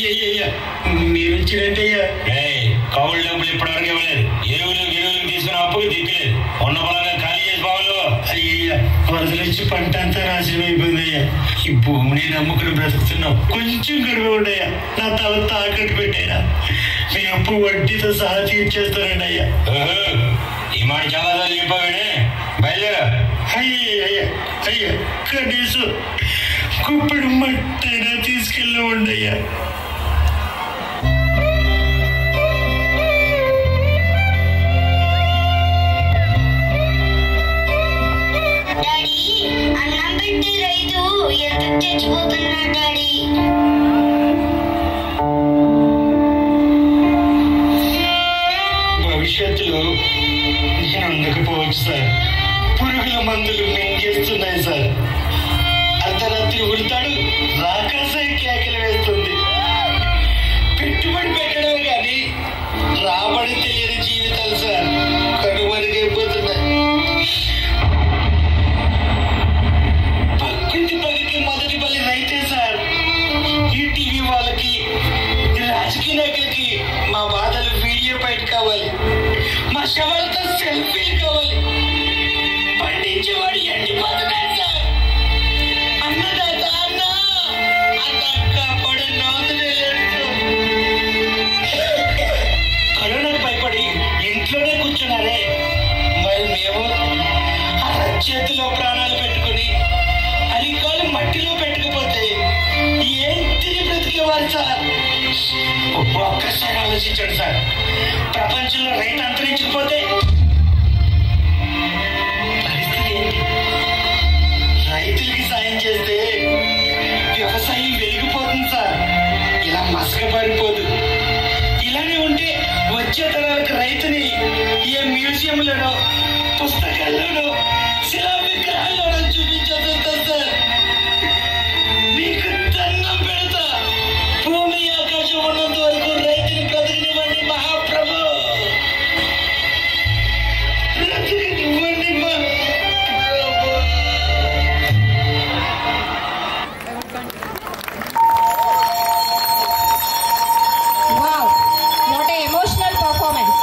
అయ్యయ్యా మీరు ఇచ్చినట్టయ్యా. కౌలు డబ్బులు ఇప్పటివరకు ఇవ్వలేదు. ఎరువులు తీసుకుని అప్పుకి దిక్కులేదు. ఉన్న పొలంగా ఖాళీ చేసి బావులు. అయ్యయ్యా వరదలు వచ్చి పంట అంతా నాశనం అయిపోయిందయ్యా. ఈ భూమిని నమ్ముకుని బ్రతుకుతున్నాం. కొంచెం గడువు ఉండయ్యా. నా తల తాకట్టు పెట్టారా? మీ అప్పు వడ్డీతో సహా తీర్చేస్తానండి అయ్యా. ఈ మాట చాలా సార్లు చెప్పావేనే. బయలుదేరా. అయ్యయ్యా అయ్యా కనీసం కుప్పుడు మట్టైనా తీసుకెళ్ళి ఉండయ్యా. భవిష్యత్తులో నేను అందకపోవచ్చు సార్. పురుగుల మందులు మింగేస్తున్నాయి సార్. అర్ధరాత్రి ఉడతాడు, రాకాసాయి కేకలు వేస్తుంది. పెట్టుబడి పెట్టడమే కానీ రాబడి తెలియని జీవితాలు సార్ కనుమరుగైపోతున్నాయి. ప్రకృతి పనికి మొదటి బలి రైతే సార్. ఈ టీవీ వాళ్ళకి, రాజకీయ నాయకులకి మా బాధలు వీడియో బయట కావాలి. మా శవాలతో సెల్ఫీలు కావాలి. పండించేవాడు ఎండిపోతున్నాడు సార్. అన్నదాత అన్న కాపాడే నాదులే లేదు. కరోనాకు భయపడి ఇంట్లోనే కూర్చున్నారే. మరి మేము చేతిలో ప్రాణాలు పెట్టుకుని అరికాలు మట్టిలో పెట్టుకుపోతే ఏం తిరిగి బ్రతికేవారు సార్? ఒక్కసారి ఆలోచించండి సార్. ప్రపంచంలో రైతు అంతరించకపోతే పరిస్థితి ఏంటి? రైతులకి సాయం చేస్తే వ్యవసాయం వెలిగిపోతుంది సార్. ఇలా మసకబారిపోదు. ఇలానే ఉంటే వచ్చే తరాలకు రైతుని ఏ మ్యూజియంలోనో పుస్తకాల్లోనో శిలా విగ్రహాల్లోనో చూపించేస్తా సార్. మీకు దండం పెడతా. భూమి ఆకాశం ఉన్నంత వరకు రైతుని బ్రతకనివ్వండి మహాప్రభు. బ్రతకనివ్వండి మహాప్రభు. Wow, what an emotional performance.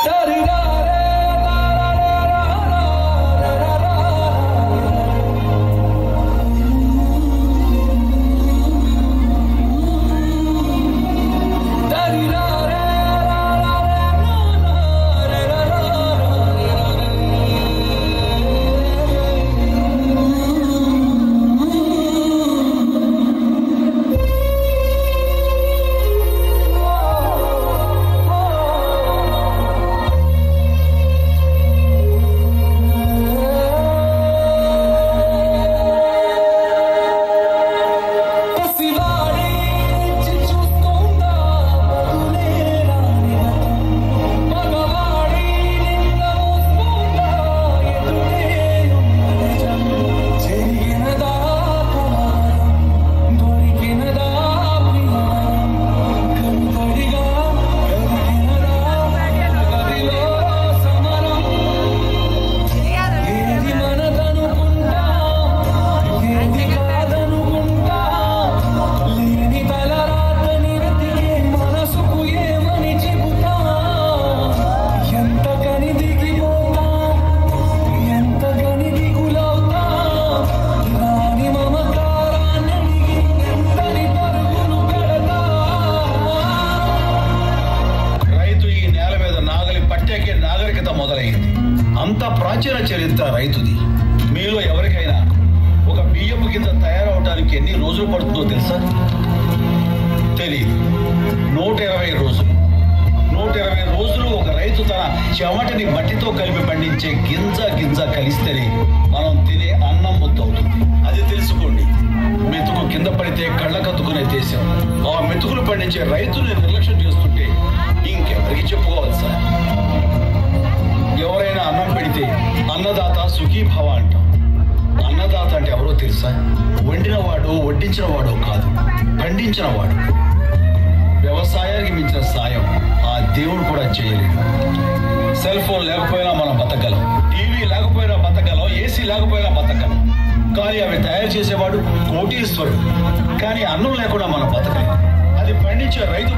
అంత ప్రాచీన చరిత్ర రైతుది. మీలో ఎవరికైనా ఒక బియ్యపు గింజ తయారవడానికి ఎన్ని రోజులు పడుతుందో తెలుసా? తెలియదు. 120 రోజులు. 120 రోజులు ఒక రైతు తన చెమటని మట్టితో కలిపి పండించే గింజ కలిస్తేనే మనం తినే అన్నం ముద్ద అవుతుంది. అది తెలుసుకోండి. మెతుకు కింద పడితే కళ్ళకత్తుకునే దేశం. ఆ మెతుకులు పండించే రైతుని నిర్లక్ష్యం చేస్తుంటే ఇంకెవరికి చెప్పుకోవాలి సార్? ఎవరైనా అన్నం పెడితే అన్నదాత సుఖీభావ అంటాం. అన్నదాత అంటే ఎవరో తెలుసా? వండినవాడు, వడ్డించిన వాడు కాదు, పండించినవాడు. వ్యవసాయానికి మించిన సాయం ఆ దేవుడు కూడా చేయలేడు. సెల్ ఫోన్ లేకపోయినా మనం బతకగలం, టీవీ లేకపోయినా బతకగలం, ఏసీ లేకపోయినా బతకగలం. కానీ అవి తయారు చేసేవాడు కోటీశ్వరుడు. కానీ అన్నం లేకుండా మనం బతకలేం. అది పండించే రైతు